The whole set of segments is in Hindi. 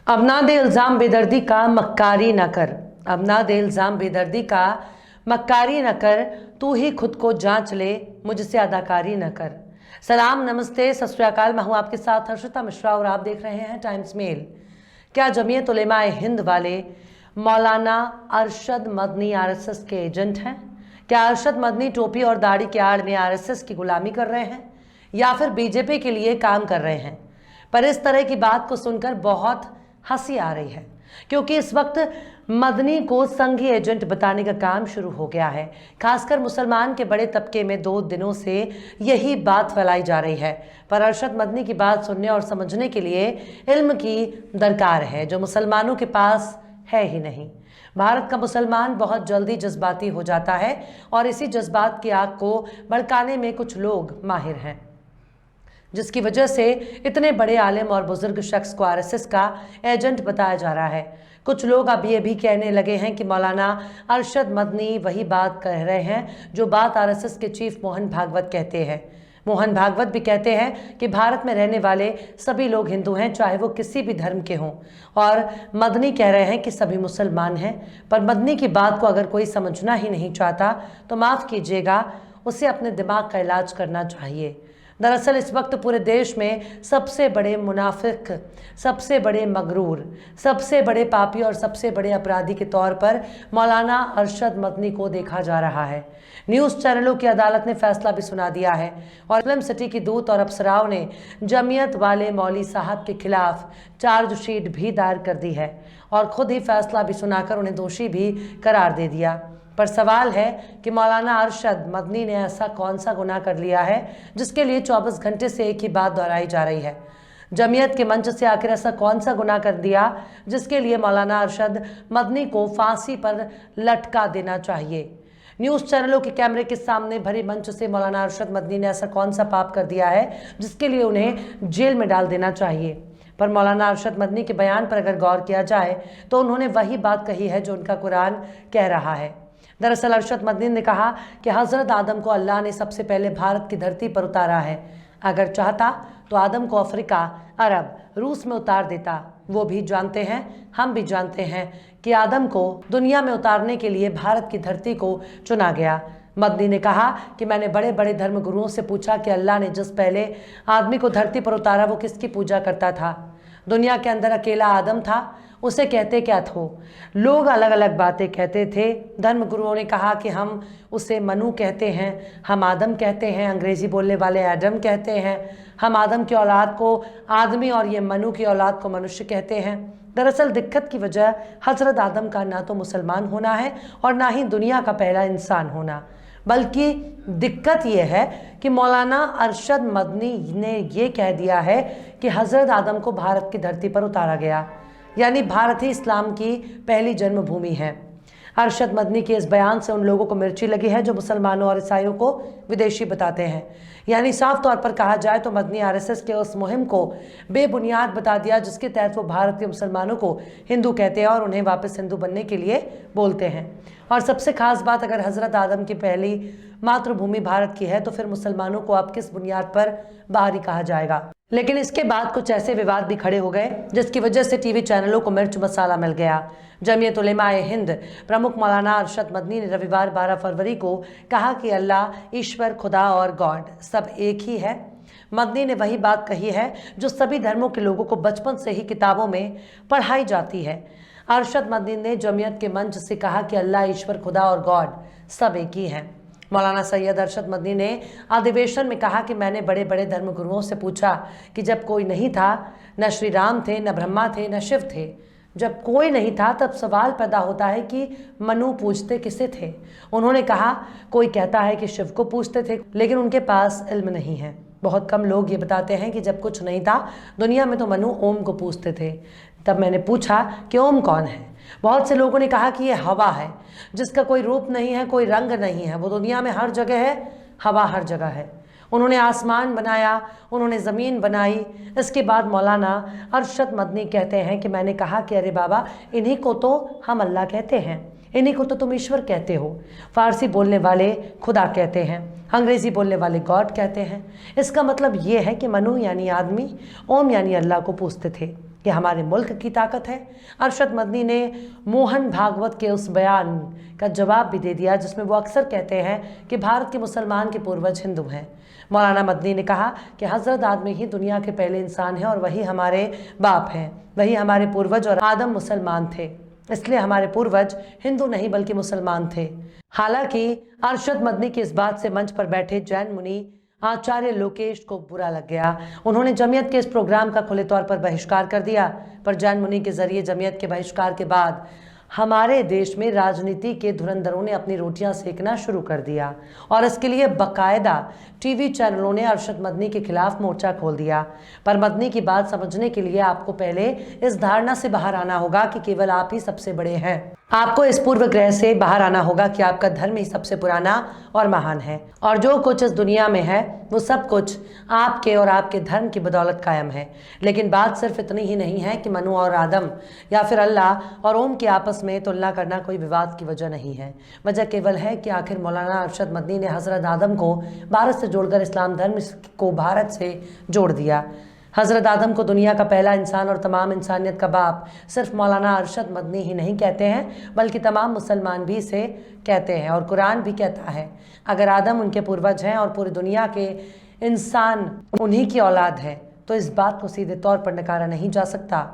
अब ना दे इल्ज़ाम बेदर्दी का, मक्कारी न कर। अब ना दे इल्ज़ाम बेदर्दी का, मक्कारी न कर। तू ही खुद को जांच ले, मुझसे अदाकारी न कर। सलाम, नमस्ते, सत श्री अकाल। मैं हूं आपके साथ हर्षिता मिश्रा और आप देख रहे हैं टाइम्स मेल। क्या जमीयत उलेमाए हिंद वाले मौलाना अरशद मदनी आरएसएस के एजेंट हैं? क्या अरशद मदनी टोपी और दाढ़ी के आड़ में आरएसएस की गुलामी कर रहे हैं या फिर बीजेपी के लिए काम कर रहे हैं? पर इस तरह की बात को सुनकर बहुत हंसी आ रही है, क्योंकि इस वक्त मदनी को संघी एजेंट बताने का काम शुरू हो गया है। खासकर मुसलमान के बड़े तबके में 2 दिनों से यही बात फैलाई जा रही है। पर अरशद मदनी की बात सुनने और समझने के लिए इल्म की दरकार है, जो मुसलमानों के पास है ही नहीं। भारत का मुसलमान बहुत जल्दी जज्बाती हो जाता है और इसी जज्बात की आग को भड़काने में कुछ लोग माहिर हैं, जिसकी वजह से इतने बड़े आलिम और बुजुर्ग शख्स को आरएसएस का एजेंट बताया जा रहा है। कुछ लोग अब ये भी कहने लगे हैं कि मौलाना अरशद मदनी वही बात कह रहे हैं जो बात आरएसएस के चीफ मोहन भागवत कहते हैं। मोहन भागवत भी कहते हैं कि भारत में रहने वाले सभी लोग हिंदू हैं, चाहे वो किसी भी धर्म के हों, और मदनी कह रहे हैं कि सभी मुसलमान हैं। पर मदनी की बात को अगर कोई समझना ही नहीं चाहता तो माफ़ कीजिएगा, उसे अपने दिमाग का इलाज करना चाहिए। दरअसल इस वक्त पूरे देश में सबसे बड़े मुनाफिक, सबसे बड़े मगरूर, सबसे बड़े पापी और सबसे बड़े अपराधी के तौर पर मौलाना अरशद मदनी को देखा जा रहा है। न्यूज़ चैनलों की अदालत ने फैसला भी सुना दिया है और फिल्म सिटी की दूत और अफसराओं ने जमीयत वाले मौली साहब के खिलाफ चार्जशीट भी दायर कर दी है और खुद ही फैसला भी सुनाकर उन्हें दोषी भी करार दे दिया। पर सवाल है कि मौलाना अरशद मदनी ने ऐसा कौन सा गुनाह कर लिया है जिसके लिए 24 घंटे से एक ही बात दोहराई जा रही है। जमीयत के मंच से आखिर ऐसा कौन सा गुनाह कर दिया जिसके लिए मौलाना अरशद मदनी को फांसी पर लटका देना चाहिए? न्यूज़ चैनलों के कैमरे के सामने भरे मंच से मौलाना अरशद मदनी ने ऐसा कौन सा पाप कर दिया है जिसके लिए उन्हें जेल में डाल देना चाहिए? पर मौलाना अरशद मदनी के बयान पर अगर गौर किया जाए तो उन्होंने वही बात कही है जो उनका कुरान कह रहा है। दरअसल अरशद मदनी ने कहा कि हज़रत आदम को अल्लाह ने सबसे पहले भारत की धरती पर उतारा है। अगर चाहता तो आदम को अफ्रीका, अरब, रूस में उतार देता। वो भी जानते हैं, हम भी जानते हैं कि आदम को दुनिया में उतारने के लिए भारत की धरती को चुना गया। मदनी ने कहा कि मैंने बड़े बड़े धर्म गुरुओं से पूछा कि अल्लाह ने जिस पहले आदमी को धरती पर उतारा वो किसकी पूजा करता था? दुनिया के अंदर अकेला आदम था, उसे कहते क्या थो? लोग अलग अलग बातें कहते थे। धर्म गुरुओं ने कहा कि हम उसे मनु कहते हैं, हम आदम कहते हैं, अंग्रेजी बोलने वाले एडम कहते हैं, हम आदम की औलाद को आदमी और ये मनु की औलाद को मनुष्य कहते हैं। दरअसल दिक्कत की वजह हज़रत आदम का ना तो मुसलमान होना है और ना ही दुनिया का पहला इंसान होना, बल्कि दिक्कत यह है कि मौलाना अरशद मदनी ने यह कह दिया है कि हज़रत आदम को भारत की धरती पर उतारा गया, यानी भारत ही इस्लाम की पहली जन्मभूमि है। अरशद मदनी के इस बयान से उन लोगों को मिर्ची लगी है जो मुसलमानों और ईसाइयों को विदेशी बताते हैं। यानी साफ तौर पर कहा जाए तो मदनी आरएसएस के उस मुहिम को बेबुनियाद बता दिया जिसके तहत वो भारत के मुसलमानों को हिंदू कहते हैं और उन्हें वापस हिंदू बनने के लिए बोलते हैं। और सबसे खास बात, अगर हज़रत आदम की पहली मातृभूमि भारत की है तो फिर मुसलमानों को अब किस बुनियाद पर बाहरी कहा जाएगा? लेकिन इसके बाद कुछ ऐसे विवाद भी खड़े हो गए जिसकी वजह से टीवी चैनलों को मिर्च मसाला मिल गया। जमीयत उलेमाए हिंद प्रमुख मौलाना अरशद मदनी ने रविवार 12 फरवरी को कहा कि अल्लाह, ईश्वर, खुदा और गॉड सब एक ही है। मदनी ने वही बात कही है जो सभी धर्मों के लोगों को बचपन से ही किताबों में पढ़ाई जाती है। अरशद मदनी ने जमीयत के मंच से कहा कि अल्लाह, ईश्वर, खुदा और गॉड सब एक ही हैं। मौलाना सैयद अरशद मदनी ने अधिवेशन में कहा कि मैंने बड़े बड़े धर्मगुरुओं से पूछा कि जब कोई नहीं था, न श्री राम थे, न ब्रह्मा थे, न शिव थे, जब कोई नहीं था तब सवाल पैदा होता है कि मनु पूजते किसे थे? उन्होंने कहा कोई कहता है कि शिव को पूजते थे, लेकिन उनके पास इल्म नहीं है। बहुत कम लोग ये बताते हैं कि जब कुछ नहीं था दुनिया में तो मनु ओम को पूजते थे। तब मैंने पूछा कि ओम कौन है? बहुत से लोगों ने कहा कि ये हवा है जिसका कोई रूप नहीं है, कोई रंग नहीं है, वो दुनिया में हर जगह है, हवा हर जगह है। उन्होंने आसमान बनाया, उन्होंने ज़मीन बनाई। इसके बाद मौलाना अरशद मदनी कहते हैं कि मैंने कहा कि अरे बाबा, इन्हीं को तो हम अल्लाह कहते हैं, इन्हीं को तो तुम ईश्वर कहते हो। फारसी बोलने वाले खुदा कहते हैं, अंग्रेज़ी बोलने वाले गॉड कहते हैं। इसका मतलब ये है कि मनु यानी आदमी, ओम यानी अल्लाह को पूजते थे। ये हमारे मुल्क की ताकत है। अरशद मदनी ने मोहन भागवत के उस बयान का जवाब भी दे दिया जिसमें वो अक्सर कहते हैं कि भारत के मुसलमान के पूर्वज हिंदू हैं। मौलाना मदनी ने कहा कि हज़रत आदम ही दुनिया के पहले इंसान हैं और वही हमारे बाप हैं, वही हमारे पूर्वज, और आदम मुसलमान थे, इसलिए हमारे पूर्वज हिंदू नहीं बल्कि मुसलमान थे। हालांकि अरशद मदनी की इस बात से मंच पर बैठे जैन मुनि आचार्य लोकेश को बुरा लग गया। उन्होंने जमीयत के इस प्रोग्राम का खुले तौर पर बहिष्कार कर दिया। पर जैन मुनि के जरिए जमीयत के बहिष्कार के बाद हमारे देश में राजनीति के धुरंधरों ने अपनी रोटियां सेकना शुरू कर दिया और इसके लिए बाकायदा टीवी चैनलों ने अरशद मदनी के खिलाफ मोर्चा खोल दिया। पर मदनी की बात समझने के लिए आपको पहले इस धारणा से बाहर आना होगा कि केवल आप ही सबसे बड़े हैं। आपको इस पूर्व ग्रह से बाहर आना होगा कि आपका धर्म ही सबसे पुराना और महान है और जो कुछ इस दुनिया में है वो सब कुछ आपके और आपके धर्म की बदौलत कायम है। लेकिन बात सिर्फ इतनी ही नहीं है कि मनु और आदम या फिर अल्लाह और ओम की आपस में तुलना करना कोई विवाद की वजह नहीं है। वजह केवल है कि आखिर मौलाना अरशद मदनी ने हज़रत आदम को भारत से जोड़कर इस्लाम धर्म को भारत से जोड़ दिया। हज़रत आदम को दुनिया का पहला इंसान और तमाम इंसानियत का बाप सिर्फ मौलाना अरशद मदनी ही नहीं कहते हैं बल्कि तमाम मुसलमान भी इसे कहते हैं और कुरान भी कहता है अगर आदम उनके पूर्वज हैं और पूरी दुनिया के इंसान उन्हीं की औलाद है तो इस बात को सीधे तौर पर नकारा नहीं जा सकता।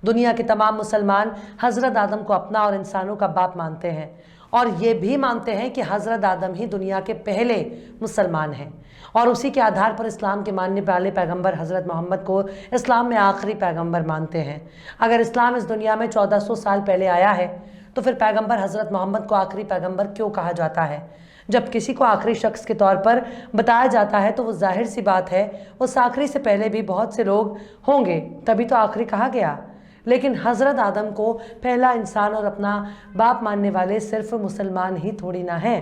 दुनिया के तमाम मुसलमान हज़रत आदम को अपना और इंसानों का बाप मानते हैं और ये भी मानते हैं कि हज़रत आदम ही दुनिया के पहले मुसलमान हैं और उसी के आधार पर इस्लाम के मानने वाले पैगंबर हज़रत मोहम्मद को इस्लाम में आखिरी पैगंबर मानते हैं। अगर इस्लाम इस दुनिया में 1400 साल पहले आया है तो फिर पैगंबर हज़रत मोहम्मद को आखिरी पैगंबर क्यों कहा जाता है? जब किसी को आखिरी शख्स के तौर पर बताया जाता है तो वो जाहिर सी बात है उस आखिरी से पहले भी बहुत से लोग होंगे, तभी तो आखिरी कहा गया। लेकिन हज़रत आदम को पहला इंसान और अपना बाप मानने वाले सिर्फ मुसलमान ही थोड़ी ना हैं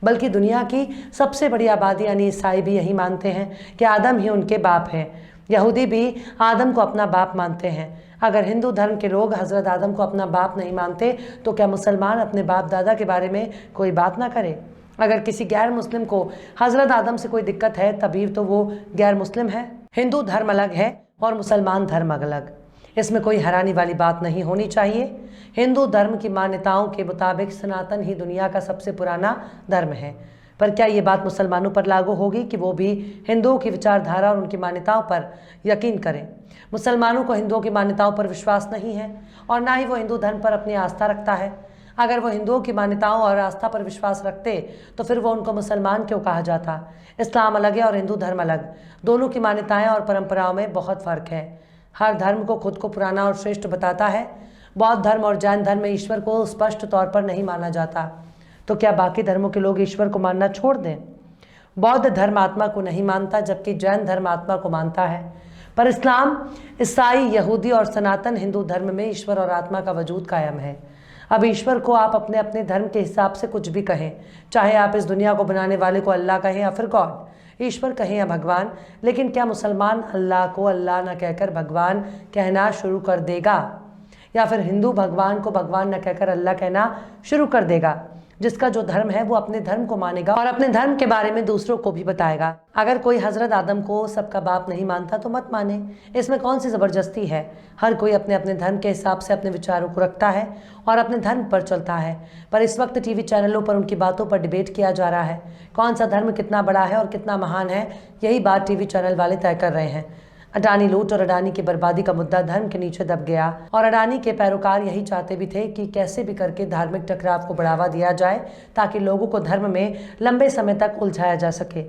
बल्कि दुनिया की सबसे बड़ी आबादी यानी ईसाई भी यही मानते हैं कि आदम ही उनके बाप हैं। यहूदी भी आदम को अपना बाप मानते हैं। अगर हिंदू धर्म के लोग हज़रत आदम को अपना बाप नहीं मानते तो क्या मुसलमान अपने बाप दादा के बारे में कोई बात ना करे? अगर किसी गैर मुस्लिम को हज़रत आदम से कोई दिक्कत है तभी तो वो गैर मुस्लिम है। हिंदू धर्म अलग है और मुसलमान धर्म अलग, इसमें कोई हैरानी वाली बात नहीं होनी चाहिए। हिंदू धर्म की मान्यताओं के मुताबिक सनातन ही दुनिया का सबसे पुराना धर्म है। पर क्या ये बात मुसलमानों पर लागू होगी कि वो भी हिंदुओं की विचारधारा और उनकी मान्यताओं पर यकीन करें? मुसलमानों को हिंदुओं की मान्यताओं पर विश्वास नहीं है और ना ही वो हिंदू धर्म पर अपनी आस्था रखता है। अगर वो हिंदुओं की मान्यताओं और आस्था पर विश्वास रखते तो फिर वो उनको मुसलमान क्यों कहा जाता? इस्लाम अलग है और हिंदू धर्म अलग, दोनों की मान्यताएं और परंपराओं में बहुत फ़र्क है। हर धर्म को खुद को पुराना और श्रेष्ठ बताता है। बौद्ध धर्म और जैन धर्म में ईश्वर को स्पष्ट तौर पर नहीं माना जाता, तो क्या बाकी धर्मों के लोग ईश्वर को मानना छोड़ दें? बौद्ध धर्म आत्मा को नहीं मानता जबकि जैन धर्म आत्मा को मानता है। पर इस्लाम, ईसाई, यहूदी और सनातन हिंदू धर्म में ईश्वर और आत्मा का वजूद कायम है। अब ईश्वर को आप अपने अपने धर्म के हिसाब से कुछ भी कहें, चाहे आप इस दुनिया को बनाने वाले को अल्लाह कहें या फिर गॉड, ईश्वर कहें या भगवान, लेकिन क्या मुसलमान अल्लाह को अल्लाह न कहकर भगवान कहना शुरू कर देगा? या फिर हिंदू भगवान को भगवान न कहकर अल्लाह कहना शुरू कर देगा? जिसका जो धर्म है वो अपने धर्म को मानेगा और अपने धर्म के बारे में दूसरों को भी बताएगा। अगर कोई हज़रत आदम को सबका बाप नहीं मानता तो मत माने, इसमें कौन सी ज़बरदस्ती है? हर कोई अपने अपने धर्म के हिसाब से अपने विचारों को रखता है और अपने धर्म पर चलता है। पर इस वक्त टीवी चैनलों पर उनकी बातों पर डिबेट किया जा रहा है। कौन सा धर्म कितना बड़ा है और कितना महान है, यही बात टीवी चैनल वाले तय कर रहे हैं। अडानी लूट और अडानी की बर्बादी का मुद्दा धर्म के नीचे दब गया और अडानी के पैरोकार यही चाहते भी थे कि कैसे भी करके धार्मिक टकराव को बढ़ावा दिया जाए ताकि लोगों को धर्म में लंबे समय तक उलझाया जा सके।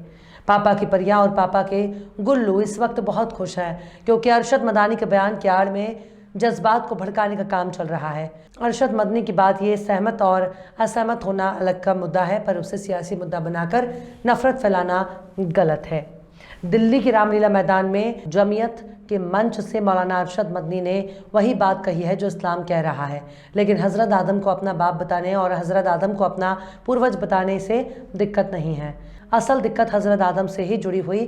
पापा की परियां और पापा के गुल्लू इस वक्त बहुत खुश हैं क्योंकि अरशद मदानी के बयान की आड़ में जज्बात को भड़काने का काम चल रहा है। अरशद मदनी की बात ये सहमत और असहमत होना अलग का मुद्दा है, पर उसे सियासी मुद्दा बनाकर नफरत फैलाना गलत है। दिल्ली की रामलीला मैदान में जमीयत के मंच से मौलाना अरशद मदनी ने वही बात कही है जो इस्लाम कह रहा है, लेकिन हज़रत आदम को अपना बाप बताने और हज़रत आदम को अपना पूर्वज बताने से दिक्कत नहीं है। असल दिक्कत हज़रत आदम से ही जुड़ी हुई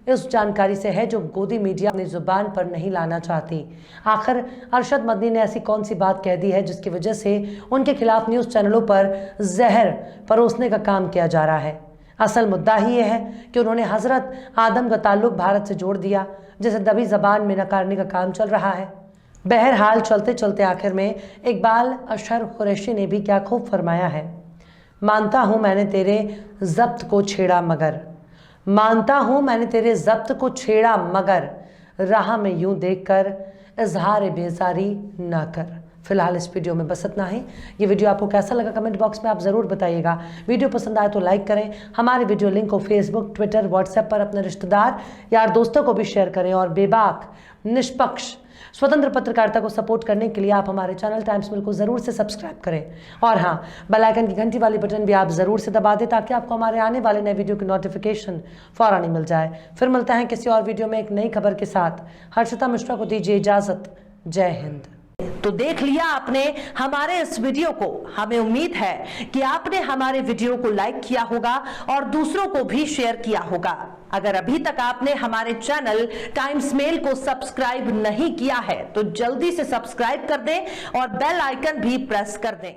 इस जानकारी से है जो गोदी मीडिया अपनी ज़ुबान पर नहीं लाना चाहती। आखिर अरशद मदनी ने ऐसी कौन सी बात कह दी है जिसकी वजह से उनके खिलाफ न्यूज़ चैनलों पर जहर परोसने का काम किया जा रहा है? असल मुद्दा ही यह है कि उन्होंने हज़रत आदम का ताल्लुक भारत से जोड़ दिया, जिसे दबी ज़बान में नकारने का काम चल रहा है। बहरहाल चलते चलते आखिर में इकबाल अशर कुरैशी ने भी क्या खूब फरमाया है। मानता हूँ मैंने तेरे ज़ब्त को छेड़ा मगर, मानता हूँ मैंने तेरे ज़ब्त को छेड़ा मगर, राह में यूं देखकर इजहार बेजारी ना कर। फिलहाल इस वीडियो में बस इतना ही। ये वीडियो आपको कैसा लगा कमेंट बॉक्स में आप ज़रूर बताइएगा। वीडियो पसंद आए तो लाइक करें। हमारे वीडियो लिंक को फेसबुक, ट्विटर, व्हाट्सएप पर अपने रिश्तेदार, यार, दोस्तों को भी शेयर करें। और बेबाक, निष्पक्ष, स्वतंत्र पत्रकारिता को सपोर्ट करने के लिए आप हमारे चैनल टाइम्स मिल को ज़रूर से सब्सक्राइब करें। और हाँ, बेल आइकन की घंटी वाली बटन भी आप ज़रूर से दबा दें ताकि आपको हमारे आने वाले नए वीडियो की नोटिफिकेशन फ़ौरन ही मिल जाए। फिर मिलते हैं किसी और वीडियो में एक नई खबर के साथ। हर्षिता मिश्रा को दीजिए इजाज़त। जय हिंद। तो देख लिया आपने हमारे इस वीडियो को। हमें उम्मीद है कि आपने हमारे वीडियो को लाइक किया होगा और दूसरों को भी शेयर किया होगा। अगर अभी तक आपने हमारे चैनल टाइम्स मेल को सब्सक्राइब नहीं किया है तो जल्दी से सब्सक्राइब कर दें और बेल आइकन भी प्रेस कर दें।